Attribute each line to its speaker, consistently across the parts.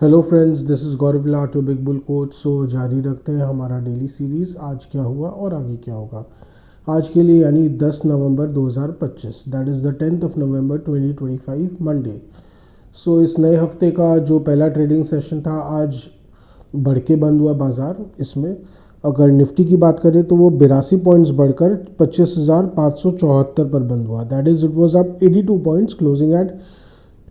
Speaker 1: Hello friends, this is Gaurav Lath your big bull coach. So जारी रखते हैं हमारा डेली सीरीज़। आज क्या हुआ और आगे क्या होगा आज के लिए, यानी 10 नवंबर 2025, that is the 10th of November 2025 Monday. So इस नए हफ्ते का जो पहला ट्रेडिंग सेशन था, आज बढ़ के बंद हुआ बाज़ार। इसमें अगर निफ्टी की बात करें तो वो 82 पॉइंट्स बढ़कर 25,574 पर बंद हुआ। That is it was up 82 points, closing at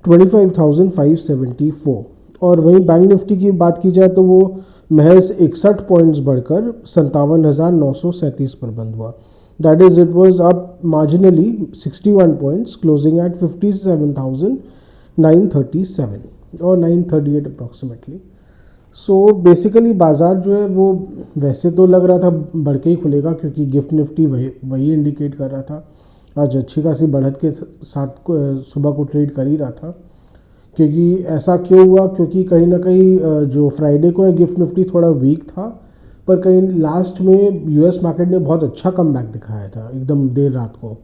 Speaker 1: 25,574। और वहीं बैंक निफ्टी की बात की जाए तो वो महज 61 पॉइंट्स बढ़कर 57,937 पर बंद हुआ। That is it was up marginally 61 points, closing at 57,937 और 938 अप्रॉक्सीमेटली। सो बेसिकली बाज़ार जो है वो वैसे तो लग रहा था बढ़ के ही खुलेगा, क्योंकि गिफ्ट निफ्टी वही इंडिकेट कर रहा था। आज अच्छी खासी बढ़त के साथ सुबह को ट्रेड कर ही रहा था। क्योंकि ऐसा क्यों हुआ? क्योंकि कहीं ना कहीं जो फ्राइडे को है गिफ्ट निफ्टी थोड़ा वीक था, पर कहीं लास्ट में यूएस मार्केट ने बहुत अच्छा कमबैक दिखाया था एकदम देर रात को।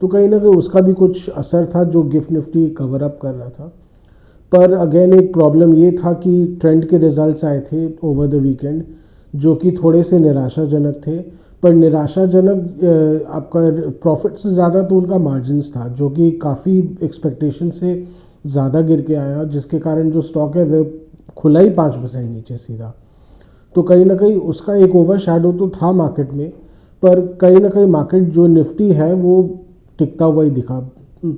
Speaker 1: तो कहीं ना कहीं उसका भी कुछ असर था जो गिफ्ट निफ्टी कवर अप कर रहा था। पर अगेन एक प्रॉब्लम ये था कि ट्रेंड के रिजल्ट्स आए थे ओवर द वीकेंड, जो कि थोड़े से निराशाजनक थे। पर निराशाजनक आपका प्रॉफिट से ज़्यादा तो उनका मार्जिन्स था, जो कि काफ़ी एक्सपेक्टेशन से ज़्यादा गिर के आया, जिसके कारण जो स्टॉक है वह खुला ही 5% नीचे सीधा। तो कहीं ना कहीं उसका एक ओवर शैडो तो था मार्केट में। पर कहीं ना कहीं मार्केट जो निफ्टी है वो टिकता हुआ ही दिखा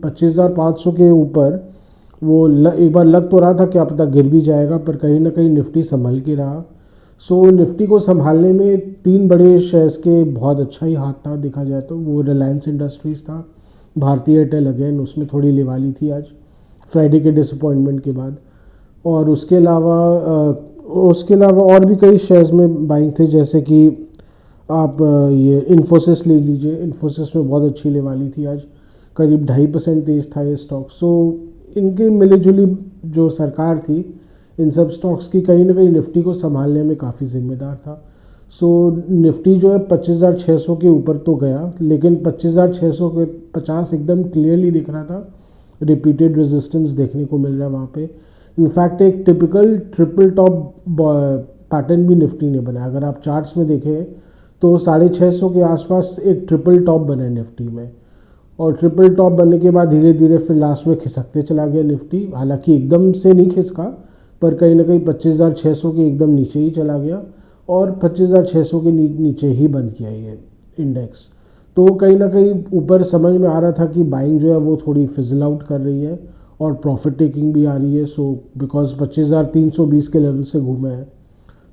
Speaker 1: 25,500 के ऊपर। वो एक बार लग तो रहा था क्या पता गिर भी जाएगा, पर कहीं ना कहीं निफ्टी संभल के रहा। सो निफ्टी को संभालने में तीन बड़े शेयर्स के बहुत अच्छा ही हाथ था देखा जाए तो। वो रिलायंस इंडस्ट्रीज़ था, भारतीय एयरटेल अगेन उसमें थोड़ी लिवाली थी आज फ्राइडे के डिसअपॉइंटमेंट के बाद। और उसके अलावा और भी कई शेयर्स में बाइंग थे, जैसे कि आप ये इन्फोसिस ले लीजिए। इन्फोसिस में बहुत अच्छी लेवाली थी आज, करीब 2.5% तेज था ये स्टॉक। सो इनके मिलीजुली जो सरकार थी इन सब स्टॉक्स की कहीं ना कहीं निफ्टी को संभालने में काफ़ी जिम्मेदार था। सो निफ्टी जो है 25,600 के ऊपर तो गया, लेकिन 25,600 के 50 एकदम क्लियरली दिख रहा था। रिपीटेड रेजिस्टेंस देखने को मिल रहा है वहाँ पे। इनफैक्ट एक टिपिकल ट्रिपल टॉप पैटर्न भी निफ्टी ने बनाया। अगर आप चार्ट्स में देखें तो 650 के आसपास एक ट्रिपल टॉप बना है निफ्टी में। और ट्रिपल टॉप बनने के बाद धीरे धीरे फिर लास्ट में खिसकते चला गया निफ्टी। हालांकि एकदम से नहीं खिसका, पर कहीं ना कहीं 25,600 के एकदम नीचे ही चला गया और 25,600 के नीचे ही बंद किया ये इंडेक्स। तो कहीं ना कहीं ऊपर समझ में आ रहा था कि बाइंग जो है वो थोड़ी फिजल आउट कर रही है और प्रॉफिट टेकिंग भी आ रही है। सो बिकॉज 25,320 के लेवल से घूमे हैं,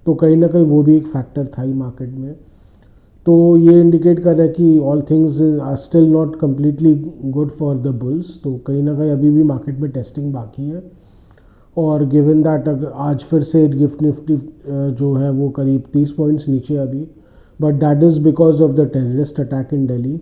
Speaker 1: तो कहीं ना कहीं वो भी एक फैक्टर था ही मार्केट में। तो ये इंडिकेट कर रहा है कि all things are still not completely good for the bulls. तो कहीं ना कहीं अभी भी मार्केट में टेस्टिंग बाकी है। और गिवन दैट आज फिर से गिफ्ट निफ्टी जो है वो करीब 30 पॉइंट्स नीचे अभी, but that is because of the terrorist attack in Delhi.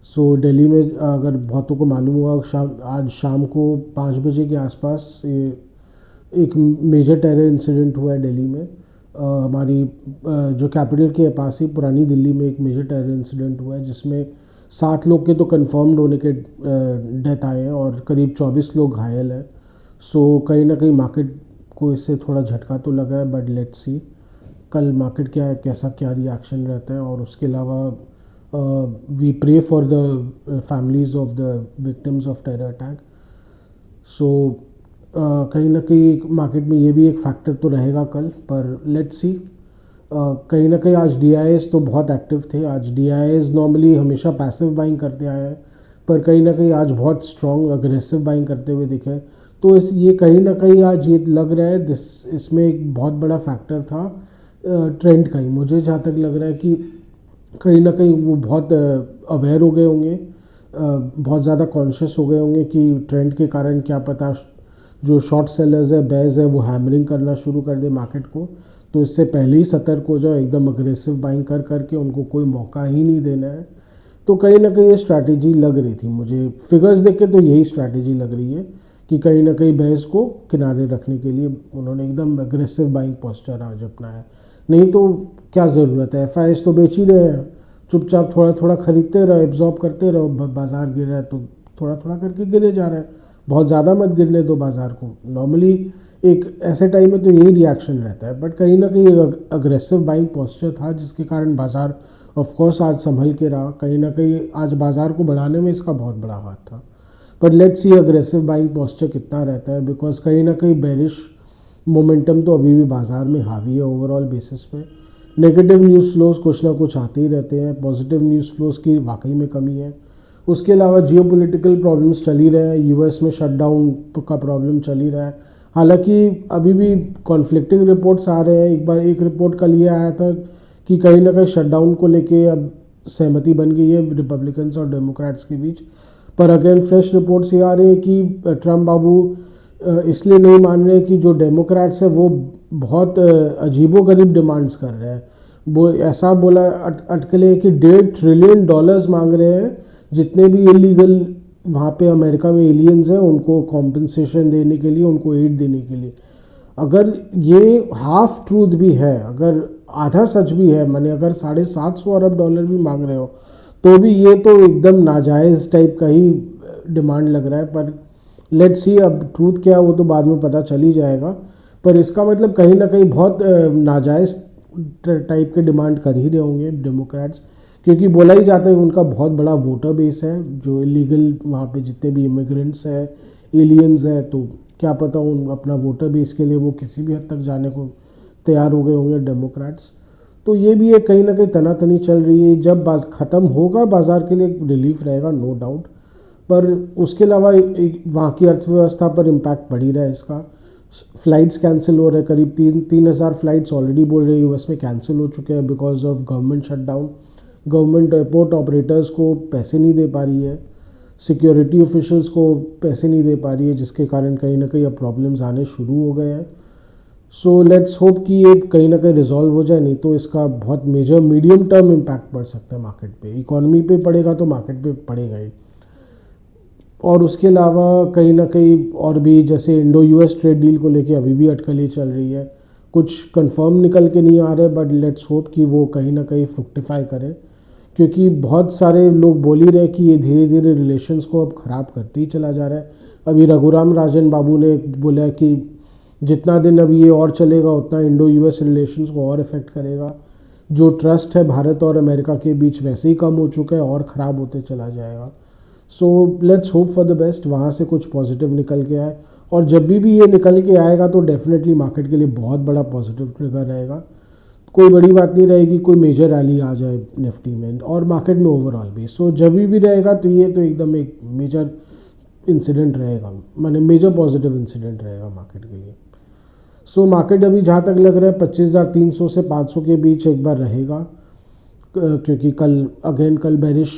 Speaker 1: So Delhi में अगर बहुतों को मालूम हुआ, आज शाम को 5 बजे के आसपास एक मेजर टेरर इंसिडेंट हुआ है दिल्ली में। हमारी जो कैपिटल के पास ही पुरानी दिल्ली में एक मेजर टेरर इंसिडेंट हुआ है, जिसमें 7 लोग के तो कंफर्म्ड होने के डेथ आए हैं और करीब 24 लोग घायल हैं। सो कहीं ना कहीं मार्केट को इससे थोड़ा झटका तो लगा है, बट लेट्स सी कल मार्केट क्या रिएक्शन रहता है। और उसके अलावा we pray for the families of the victims of terror attack. So कहीं ना कहीं मार्केट में ये भी एक फैक्टर तो रहेगा कल, पर लेट्स सी। कहीं ना कहीं आज DIAs तो बहुत एक्टिव थे। आज DIAs नॉर्मली हमेशा पैसिव बाइंग करते आए हैं, पर कहीं ना कहीं आज बहुत स्ट्रॉन्ग अग्रेसिव बाइंग करते हुए दिखे। तो ये कहीं ना कहीं आज ये लग रहा है इसमें एक बहुत बड़ा फैक्टर था ट्रेंड का ही। मुझे जहाँ तक लग रहा है कि कहीं ना कहीं वो बहुत अवेयर हो गए होंगे, बहुत ज़्यादा कॉन्शियस हो गए होंगे कि ट्रेंड के कारण क्या पता जो शॉर्ट सेलर्स है, बेयर्स है, वो हैमरिंग करना शुरू कर दे मार्केट को। तो इससे पहले ही सतर्क हो जाओ, एकदम अग्रेसिव बाइंग करके उनको कोई मौका ही नहीं देना है। तो कहीं ना कहीं ये स्ट्रैटेजी लग रही थी मुझे, फिगर्स देख के तो यही स्ट्रैटेजी लग रही है कि कहीं ना कहीं बेयर्स को किनारे रखने के लिए उन्होंने एकदम अग्रेसिव बाइंग पोस्चर आज अपनाया। नहीं तो क्या ज़रूरत है, FIs तो बेच ही रहे हैं, चुपचाप थोड़ा थोड़ा खरीदते रहो, एब्जॉर्ब करते रहो। बाज़ार गिर रहा है तो थोड़ा थोड़ा करके गिरे जा रहा है, बहुत ज़्यादा मत गिरने दो बाज़ार को। नॉर्मली एक ऐसे टाइम में तो यही रिएक्शन रहता है। बट कहीं ना कहीं एक अग्रेसिव बाइंग पोस्चर था जिसके कारण बाज़ार ऑफ कोर्स आज संभल के रहा। कहीं ना कहीं आज बाज़ार को बढ़ाने में इसका बहुत बड़ा हाथ था। But let's see aggressive buying posture कितना रहता है, बिकॉज कहीं ना कहीं बेरिश मोमेंटम तो अभी भी बाज़ार में हावी है ओवरऑल बेसिस पे। नेगेटिव न्यूज़ फ्लोज कुछ ना कुछ आते ही रहते हैं, पॉजिटिव न्यूज़ फ्लोज की वाकई में कमी है। उसके अलावा जियोपॉलिटिकल प्रॉब्लम्स चल ही रहे हैं, यूएस में शटडाउन का प्रॉब्लम चल ही रहा है। हालांकि अभी भी कॉन्फ्लिक्टिंग रिपोर्ट्स आ रहे हैं। एक बार एक रिपोर्ट कल ये आया था कि कहीं ना कहीं शटडाउन को लेके अब सहमति बन गई है रिपब्लिकन्स और डेमोक्रेट्स के बीच। पर अगेन फ्रेश रिपोर्ट्स ये आ रहे हैं कि ट्रम्प बाबू इसलिए नहीं मान रहे कि जो डेमोक्रेट्स है वो बहुत अजीबोगरीब डिमांड्स कर रहे हैं। वो ऐसा बोला अटकले कि $1.5 ट्रिलियन मांग रहे हैं, जितने भी इलीगल वहाँ पे अमेरिका में एलियंस हैं उनको कॉम्पनसेशन देने के लिए, उनको एड देने के लिए। अगर ये हाफ ट्रूथ भी है, अगर आधा सच भी है, माने अगर $750 अरब भी मांग रहे हो, तो भी ये तो एकदम नाजायज़ टाइप का ही डिमांड लग रहा है। पर लेट्स सी अब ट्रूथ क्या है वो तो बाद में पता चल ही जाएगा। पर इसका मतलब कहीं ना कहीं बहुत नाजायज़ टाइप के डिमांड कर ही रहे होंगे डेमोक्रेट्स, क्योंकि बोला ही जाता है उनका बहुत बड़ा वोटर बेस है जो इलीगल वहाँ पे जितने भी इमिग्रेंट्स हैं, एलियंस हैं, तो क्या पता उन अपना वोटर बेस के लिए वो किसी भी हद तक जाने को तैयार हो गए होंगे डेमोक्रेट्स। तो ये भी एक कहीं ना कहीं तनातनी चल रही है। जब ख़त्म होगा बाज़ार के लिए रिलीफ रहेगा नो डाउट, पर उसके अलावा वहाँ की अर्थव्यवस्था पर इम्पैक्ट पड़ ही रहा है इसका। फ़्लाइट्स कैंसिल हो रहे हैं, करीब 3,000 फ़्लाइट्स ऑलरेडी बोल रहे हैं यूएस में कैंसिल हो चुके हैं because of government shutdown. Government airport operators को पैसे नहीं दे पा रही है, सिक्योरिटी ऑफिशियल्स को पैसे नहीं दे पा रही है, जिसके कारण कहीं ना कहीं अब प्रॉब्लम्स आने शुरू हो गए हैं। सो लेट्स होप कि ये कहीं ना कहीं रिजॉल्व हो जाए, नहीं तो इसका बहुत मेजर मीडियम टर्म इम्पैक्ट पड़ सकता है मार्केट पे। इकोनॉमी पे पड़ेगा तो मार्केट पे पड़ेगा ही। और उसके अलावा कहीं ना कहीं और भी जैसे इंडो यूएस ट्रेड डील को लेके अभी भी अटकलें चल रही है, कुछ कंफर्म निकल के नहीं आ रहे, बट लेट्स होप कि वो कहीं ना कहीं फ्रुक्टिफाई करे, क्योंकि बहुत सारे लोग बोल ही रहे कि ये धीरे धीरे रिलेशंस को अब ख़राब करते ही चला जा रहा है। अभी रघुराम राजन बाबू ने बोला कि जितना दिन अभी ये और चलेगा उतना इंडो यूएस रिलेशंस को और इफ़ेक्ट करेगा। जो ट्रस्ट है भारत और अमेरिका के बीच वैसे ही कम हो चुका है और ख़राब होते चला जाएगा। So let's hope for the best, वहाँ से कुछ पॉजिटिव निकल के आए। और जब भी ये निकल के आएगा तो डेफिनेटली मार्केट के लिए बहुत बड़ा पॉजिटिव ट्रिगर रहेगा। कोई बड़ी बात नहीं रहेगी कोई मेजर रैली आ जाए निफ्टी में और मार्केट में ओवरऑल भी। सो जब भी रहेगा तो ये तो एकदम एक मेजर इंसिडेंट रहेगा, माने मेजर पॉजिटिव इंसिडेंट रहेगा मार्केट के लिए। सो मार्केट अभी जहाँ तक लग रहा है 25,300 से 500 के बीच एक बार रहेगा, क्योंकि कल बेरिश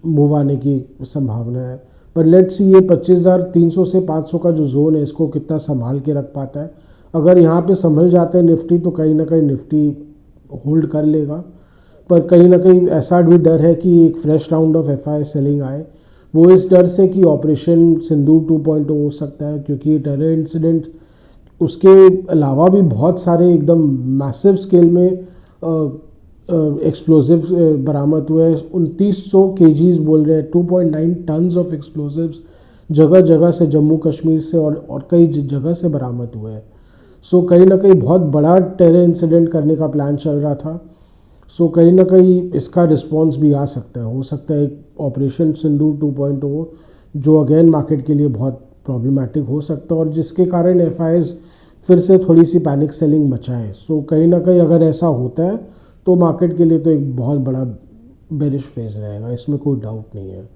Speaker 1: मूव आने की संभावना है। पर लेट्स सी ये 25,300 से 500 का जो जोन है इसको कितना संभाल के रख पाता है। अगर यहाँ पे संभल जाते हैं निफ्टी तो कहीं ना कहीं निफ्टी होल्ड कर लेगा। पर कहीं ना कहीं ऐसा भी डर है कि एक fresh round of FI selling आए, वो इस डर से कि ऑपरेशन सिंदूर 2.0 हो सकता है, क्योंकि टेरर इंसिडेंट उसके अलावा भी बहुत सारे एकदम मैसिव स्केल में एक्सप्लोजिव्स बरामद हुए। 2900 केजीज बोल रहे हैं, 2.9 टन्स ऑफ एक्सप्लोजिव्स जगह जगह से जम्मू कश्मीर से और कई जगह से बरामद हुए हैं। सो कहीं ना कहीं बहुत बड़ा टेरर इंसिडेंट करने का प्लान चल रहा था। सो कहीं ना कहीं इसका रिस्पॉन्स भी आ सकता है, हो सकता है एक ऑपरेशन सिंदूर 2.0 जो अगेन मार्केट के लिए बहुत प्रॉब्लमेटिक हो सकता है और जिसके कारण एफआईज फिर से थोड़ी सी पैनिक सेलिंग मचाएं। सो कहीं ना कहीं अगर ऐसा होता है तो मार्केट के लिए तो एक बहुत बड़ा बेरिश फेज रहेगा, इसमें कोई डाउट नहीं है।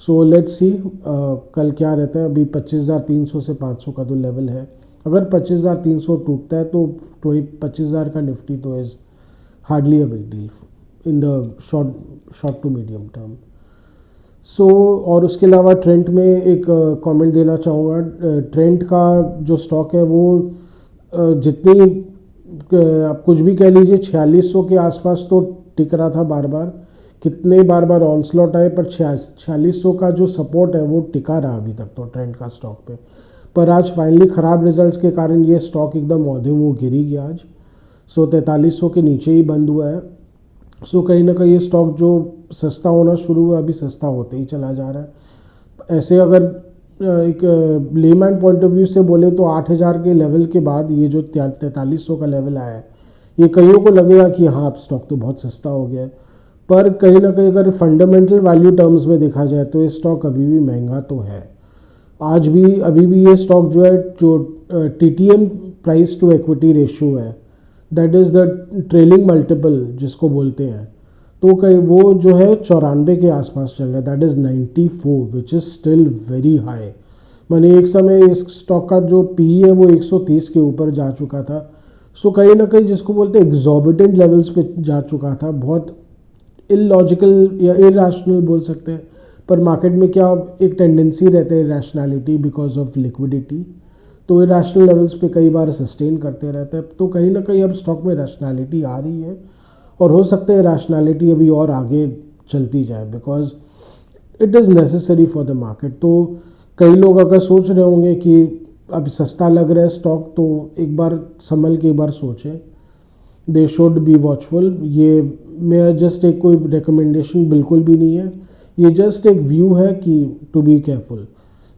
Speaker 1: सो लेट्स सी कल क्या रहता है। अभी 25,300 से 500 का तो लेवल है, अगर 25,300 टूटता है तो 25,000 का निफ्टी तो is hardly a big deal in the short to medium term. So और उसके अलावा ट्रेंड में एक कमेंट देना चाहूँगा। ट्रेंड का जो स्टॉक है वो जितनी आप कुछ भी कह लीजिए 4600 के आसपास तो टिक रहा था, बार बार कितने बार ऑनस्लॉट आए, पर 4600 का जो सपोर्ट है वो टिका रहा अभी तक तो ट्रेंड का स्टॉक पे। पर आज फाइनली ख़राब रिजल्ट्स के कारण ये स्टॉक एकदम औंधे मुँह गिरी गया आज। सो 4300 के नीचे ही बंद हुआ है। सो कहीं ना कहीं ये स्टॉक जो सस्ता होना शुरू हुआ अभी सस्ता होते ही चला जा रहा है। ऐसे अगर एक लेमैन पॉइंट ऑफ व्यू से बोले तो 8,000 के लेवल के बाद ये जो 4300 का लेवल आया है, ये कईयों को लगेगा कि हाँ अब स्टॉक तो बहुत सस्ता हो गया है, पर कहीं ना कहीं अगर फंडामेंटल वैल्यू टर्म्स में देखा जाए तो ये स्टॉक अभी भी महंगा तो है। आज भी अभी भी ये स्टॉक जो है, जो TTM price to equity ratio है, that is the trailing multiple जिसको बोलते हैं, तो कहीं वो जो है 94 के आसपास चल रहा है, that is 94, which is still very high. मैंने एक समय इस स्टॉक का जो PE है वो 130 के ऊपर जा चुका था। सो कहीं ना कहीं जिसको बोलते हैं एग्जॉर्बिटेंट लेवल्स पे जा चुका था, बहुत इलॉजिकल या इरेशनल बोल सकते हैं, पर मार्केट में क्या एक टेंडेंसी रहता है रैशनैलिटी बिकॉज ऑफ लिक्विडिटी, तो इरेशनल लेवल्स पे कई बार सस्टेन करते रहते हैं। तो कहीं ना कहीं अब स्टॉक में रैशनैलिटी आ रही है, और हो सकता है रैशनैलिटी अभी और आगे चलती जाए, because it is necessary for the market. तो कई लोग अगर सोच रहे होंगे कि अब सस्ता लग रहा है स्टॉक, तो एक बार संभल के एक बार सोचें, दे शुड बी वॉचफुल। ये मैं जस्ट एक कोई रिकमेंडेशन बिल्कुल भी नहीं है, ये जस्ट एक व्यू है कि to be careful.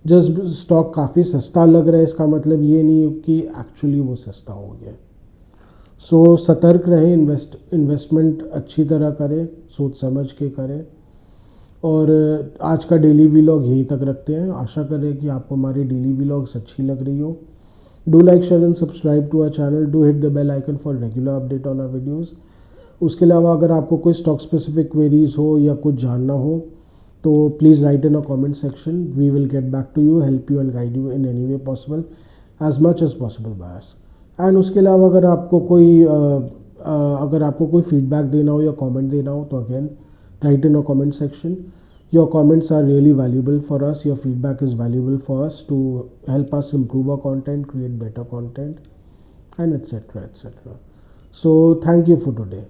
Speaker 1: Just stock काफ़ी सस्ता लग रहा है इसका मतलब ये नहीं है कि एक्चुअली वो सस्ता हो गया। सो सतर्क रहें, इन्वेस्टमेंट अच्छी तरह करें, सोच समझ के करें। और आज का डेली व्लॉग यहीं तक रखते हैं। आशा करें कि आपको हमारी डेली व्लॉग्स अच्छी लग रही हो। Do like, share and subscribe to our channel, do hit the bell icon for regular update on our videos. उसके अलावा अगर आपको कोई स्टॉक स्पेसिफिक क्वेरीज हो या कुछ जानना हो तो please write in a comment section, we will get back to you, help you and guide you in any way possible, as much as possible by us. And उसके अलावा अगर आपको कोई फीडबैक देना हो या कमेंट देना हो तो again write in a comment section. Your comments are really valuable for us, your feedback is valuable for us to help us improve our content, create better content, and etc. etc. So thank you for today.